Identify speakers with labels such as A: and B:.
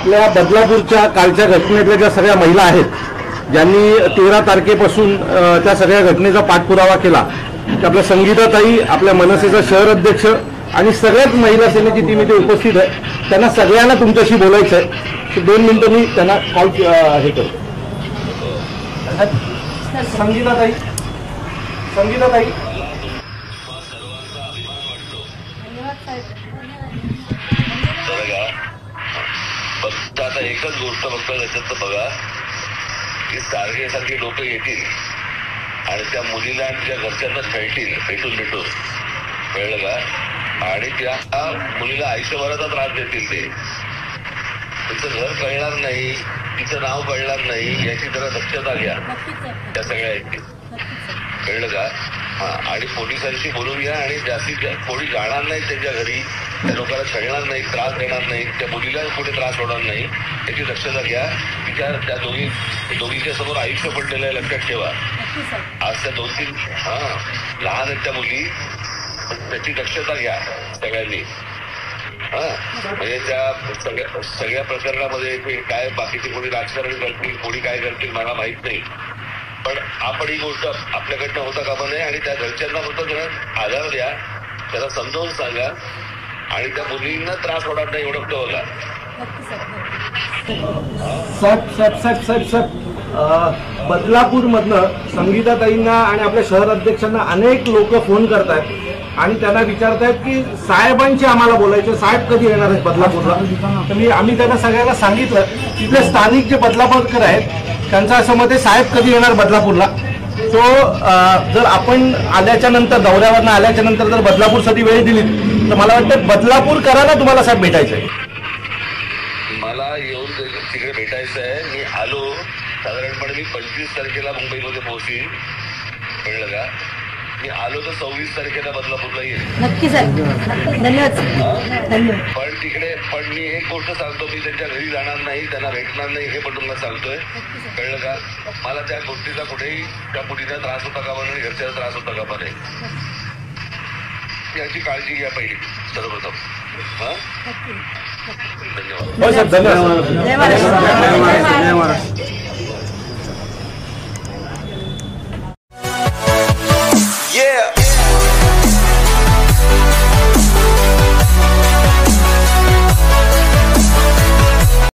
A: आपल्या बदलापूरच्या कालच्या घटनेतल्या ज्या सगळ्या महिला आहेत, ज्यांनी 13 तारखेपासून त्या सगळ्या घटनेचा पाठपुरावा केला, आपल्या संगीताताई, आपल्या मनसेचा शहर अध्यक्ष आणि सगळ्याच महिला सेनेची टीम इथे उपस्थित आहे। त्यांना सगळ्यांना तुमच्याशी बोलायचं आहे। 2 मिनिटं मी त्यांना कॉल हे करतो। संगीताताई,
B: फक्त आता एकच गोष्ट फक्त त्याच्यात बघा की सारखे लोक येतील आणि त्या मुलीला आणि त्या घरच्यांना खेळतील भेटून कळलं का? आणि त्या मुलीला आयुष्यभराचा त्रास देतील। ते तिचं घर कळणार नाही, तिचं नाव कळणार नाही, याची जरा दक्षता घ्या त्या सगळ्या, कळलं का? आणि पोलिसांशी बोलून घ्या आणि जास्तीत कोणी जाणार नाही त्यांच्या घरी, त्या लोकांना छळणार नाही, त्रास देणार नाही, त्या मुलीला कुठे त्रास होणार नाही याची दक्षता घ्या। त्या दोघींच्या समोर आयुष्य पडलेलं आहे, लक्षात ठेवा। आज त्या 2-3 लहान आहेत त्या मुली, त्याची दक्षता घ्या सगळ्यांनी। म्हणजे त्या सगळ्या प्रकरणामध्ये काय बाकीचे कोणी राजकारण करतील, कोणी काय करतील मला माहित नाही, पण आपण ही गोष्ट आपल्याकडनं होता कामा नये आणि त्या घरच्यांना फक्त त्यांना आधार द्या, त्याला समजावून सांगा आणि त्या मुलींना त्रास होणार नाही एवढं बघा।
A: साहेब बदलापूर मधनं संगीताताईंना आणि आपल्या शहर अध्यक्षांना अनेक लोक फोन करतायत आणि त्यांना विचारतायत की साहेबांची आम्हाला बोलायचं, साहेब कधी येणार आहेत बदलापूरला? तर आम्ही त्यांना सगळ्यांना सांगितलं, तिथले स्थानिक जे बदलापूरकर आहेत त्यांचं असं मत आहे साहेब कधी येणार बदलापूरला। तो जर आपण आल्याच्या नंतर, दौऱ्यावरनं आल्याच्या नंतर जर बदलापूरसाठी वेळ दिली तर मला वाटतं बदलापूरकरांना तुम्हाला साहेब भेटायचं आहे।
B: मला येऊन तिकडे भेटायचं आहे। मी आलो साधारणपणे मी 25 तारखेला मुंबईमध्ये पोहोचीन, कळलं का? मी आलो तर 26 तारखेला बदलापूरला येईल।
C: नक्की साहेब, धन्यवाद।
B: पण मी एक गोष्ट सांगतो, मी त्यांच्या घरी जाणार नाही, त्यांना भेटणार नाही, हे पण तुम्हाला सांगतोय, कळलं का? मला त्या गोष्टीचा कुठेही त्या मुलीचा त्रास होता कामा नये, घरच्याचा त्रास होता कामा नये, याची काळजी घ्या पहिली सर्वप्रथम।
A: धन्यवाद।